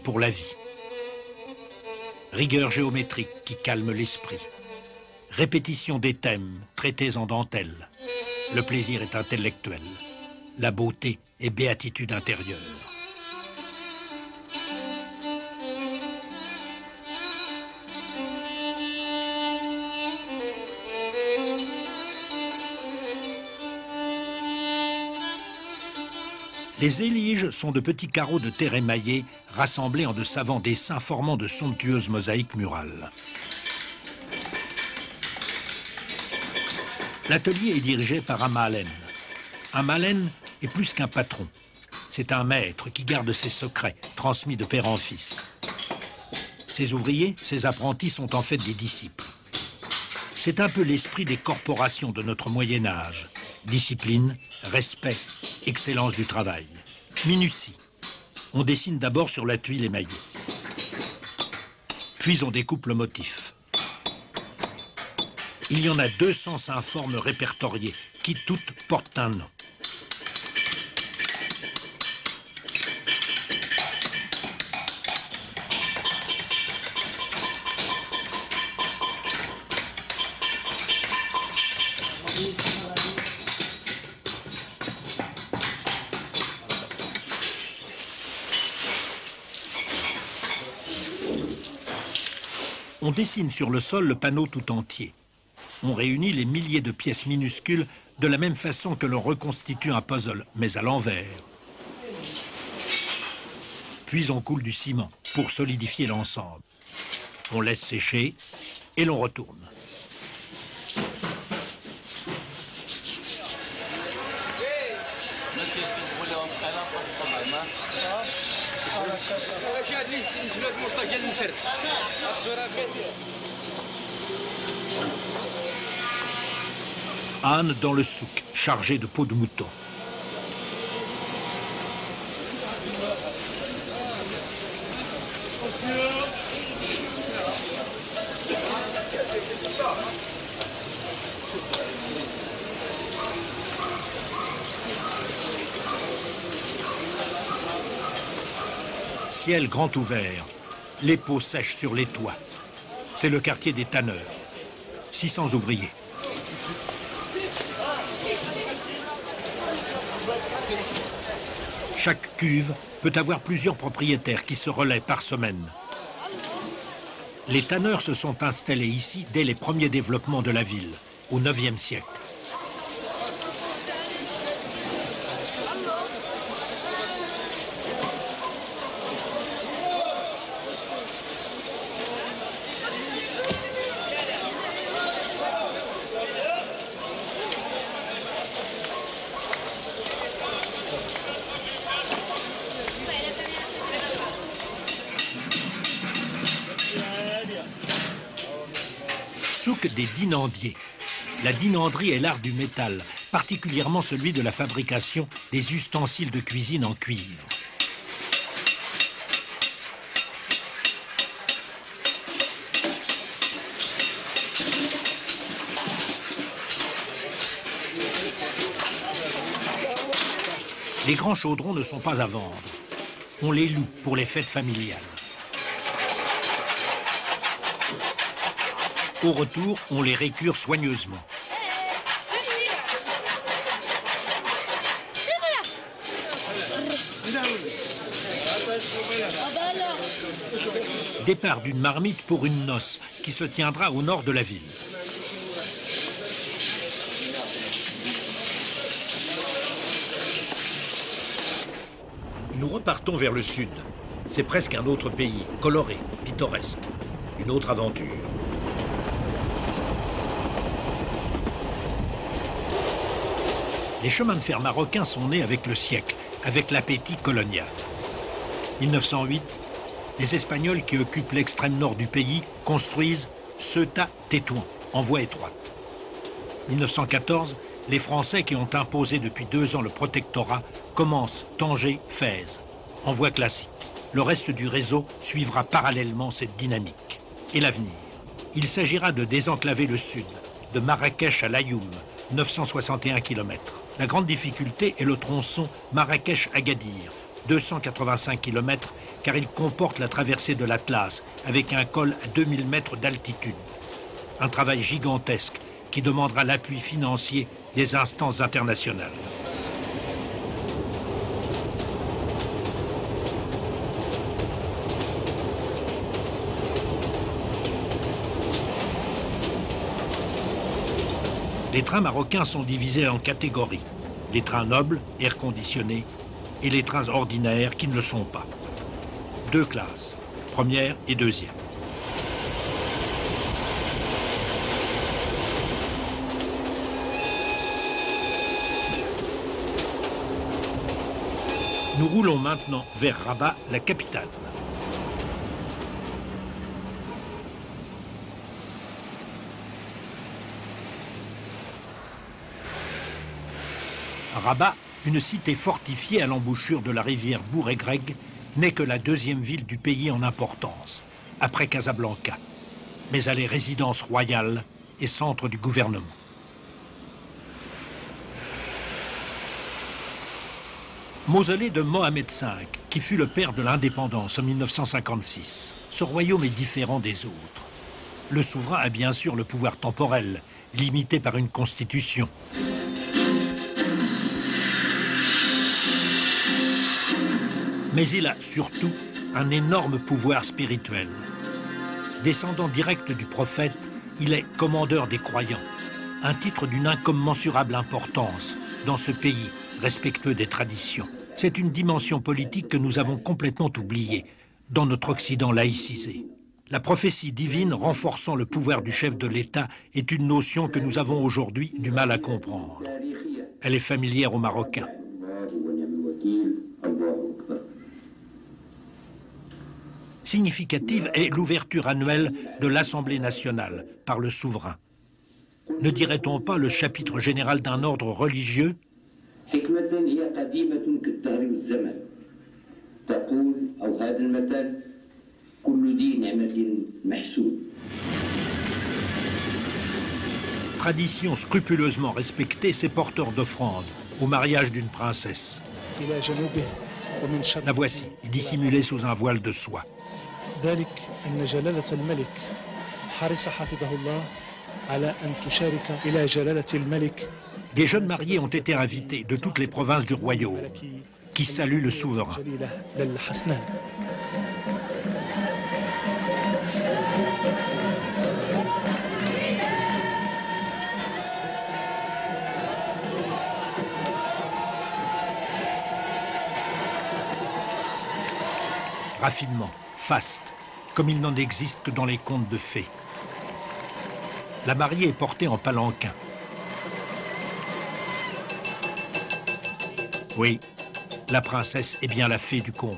pour la vie. Rigueur géométrique qui calme l'esprit. Répétition des thèmes traités en dentelle. Le plaisir est intellectuel. La beauté est béatitude intérieure. Les éliges sont de petits carreaux de terre émaillés rassemblés en de savants dessins formant de somptueuses mosaïques murales. L'atelier est dirigé par un Malen. Un Malen est plus qu'un patron. C'est un maître qui garde ses secrets, transmis de père en fils. Ses ouvriers, ses apprentis sont en fait des disciples. C'est un peu l'esprit des corporations de notre Moyen-Âge. Discipline, respect, excellence du travail. Minutie. On dessine d'abord sur la tuile émaillée. Puis on découpe le motif. Il y en a 205 formes répertoriées, qui toutes portent un nom. On dessine sur le sol le panneau tout entier. On réunit les milliers de pièces minuscules de la même façon que l'on reconstitue un puzzle, mais à l'envers. Puis on coule du ciment pour solidifier l'ensemble. On laisse sécher et l'on retourne. Âne dans le souk, chargé de peau de mouton. Ciel grand ouvert, les peaux sèchent sur les toits. C'est le quartier des tanneurs. 600 ouvriers. Chaque cuve peut avoir plusieurs propriétaires qui se relaient par semaine. Les tanneurs se sont installés ici dès les premiers développements de la ville, au IXe siècle. Souk des dinandiers. La dinanderie est l'art du métal, particulièrement celui de la fabrication des ustensiles de cuisine en cuivre. Les grands chaudrons ne sont pas à vendre. On les loue pour les fêtes familiales. Au retour, on les récure soigneusement. Départ d'une marmite pour une noce qui se tiendra au nord de la ville. Nous repartons vers le sud. C'est presque un autre pays, coloré, pittoresque. Une autre aventure. Les chemins de fer marocains sont nés avec le siècle, avec l'appétit colonial. 1908, les Espagnols qui occupent l'extrême nord du pays construisent Ceuta-Tétouan, en voie étroite. 1914, les Français qui ont imposé depuis 2 ans le protectorat commencent Tanger-Fès, en voie classique. Le reste du réseau suivra parallèlement cette dynamique. Et l'avenir? Il s'agira de désenclaver le sud, de Marrakech à l'Ayoum, 961 km. La grande difficulté est le tronçon Marrakech-Agadir, 285 km, car il comporte la traversée de l'Atlas, avec un col à 2000 mètres d'altitude. Un travail gigantesque qui demandera l'appui financier des instances internationales. Les trains marocains sont divisés en catégories. Les trains nobles, air conditionné, et les trains ordinaires qui ne le sont pas. Deux classes, première et deuxième. Nous roulons maintenant vers Rabat, la capitale. Rabat, une cité fortifiée à l'embouchure de la rivière Bouregreg, n'est que la deuxième ville du pays en importance, après Casablanca. Mais elle est résidence royale et centre du gouvernement. Mausolée de Mohamed V, qui fut le père de l'indépendance en 1956. Ce royaume est différent des autres. Le souverain a bien sûr le pouvoir temporel, limité par une constitution. Mais il a surtout un énorme pouvoir spirituel. Descendant direct du prophète, il est commandeur des croyants, un titre d'une incommensurable importance dans ce pays respectueux des traditions. C'est une dimension politique que nous avons complètement oubliée dans notre Occident laïcisé. La prophétie divine renforçant le pouvoir du chef de l'État est une notion que nous avons aujourd'hui du mal à comprendre. Elle est familière aux Marocains. Significative est l'ouverture annuelle de l'Assemblée nationale par le souverain. Ne dirait-on pas le chapitre général d'un ordre religieux? Tradition scrupuleusement respectée, c'est porteur d'offrandes au mariage d'une princesse. La voici, dissimulée sous un voile de soie. Des jeunes mariés ont été invités de toutes les provinces du royaume, qui saluent le souverain. Raffinement, faste, comme il n'en existe que dans les contes de fées. La mariée est portée en palanquin. Oui, la princesse est bien la fée du conte.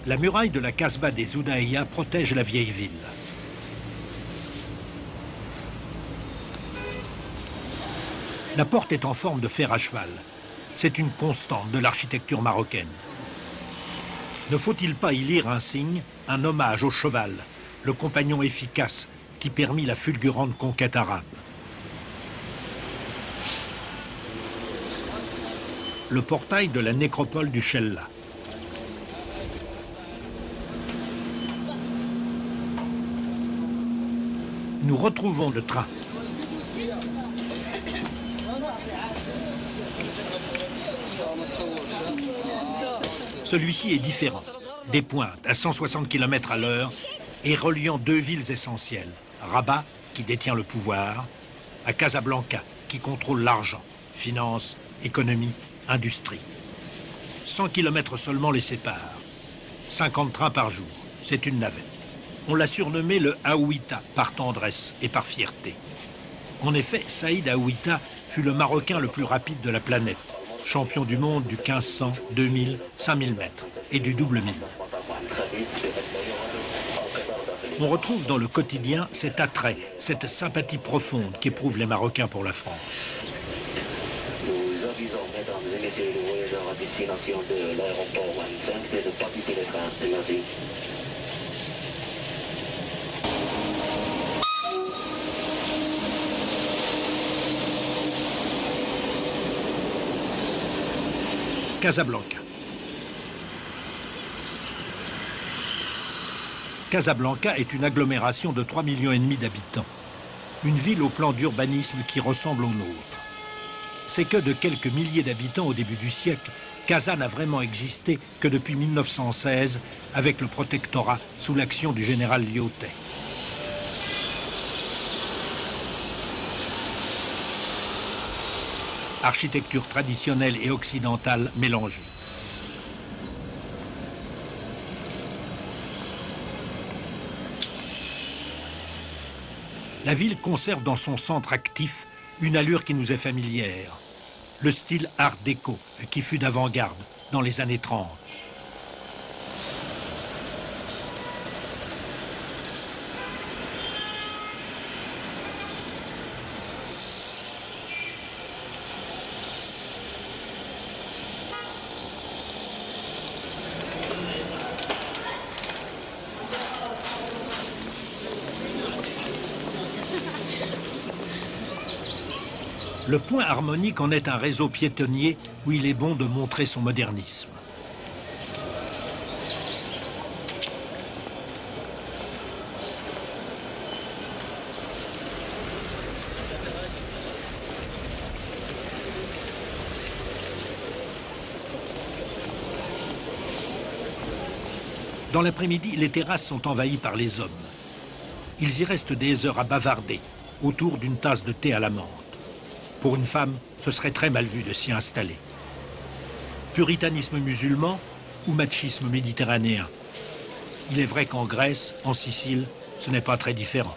La muraille de la Casbah des Oudaïa protège la vieille ville. La porte est en forme de fer à cheval. C'est une constante de l'architecture marocaine. Ne faut-il pas y lire un signe, un hommage au cheval, le compagnon efficace qui permit la fulgurante conquête arabe? Le portail de la nécropole du Chella. Nous retrouvons le train. Celui-ci est différent. Des pointes à 160 km à l'heure et reliant deux villes essentielles. Rabat, qui détient le pouvoir, à Casablanca, qui contrôle l'argent, finance, économie, industrie. 100 km seulement les séparent. 50 trains par jour. C'est une navette. On l'a surnommé le Aouita par tendresse et par fierté. En effet, Saïd Aouita fut le Marocain le plus rapide de la planète, champion du monde du 1500, 2000, 5000 mètres et du double mille. On retrouve dans le quotidien cet attrait, cette sympathie profonde qu'éprouvent les Marocains pour la France. Nous avisons, mesdames et messieurs les voyageurs à destination de l'aéroport 25 de ne pas quitter le C'est la vie. Casablanca. Casablanca est une agglomération de 3,5 millions d'habitants. Une ville au plan d'urbanisme qui ressemble au nôtre. C'est que de quelques milliers d'habitants au début du siècle, Casa n'a vraiment existé que depuis 1916 avec le protectorat sous l'action du général Lyautey. Architecture traditionnelle et occidentale mélangée. La ville conserve dans son centre actif une allure qui nous est familière, le style art déco qui fut d'avant-garde dans les années 30. Le point harmonique en est un réseau piétonnier où il est bon de montrer son modernisme. Dans l'après-midi, les terrasses sont envahies par les hommes. Ils y restent des heures à bavarder autour d'une tasse de thé à la menthe. Pour une femme, ce serait très mal vu de s'y installer. Puritanisme musulman ou machisme méditerranéen? Il est vrai qu'en Grèce, en Sicile, ce n'est pas très différent.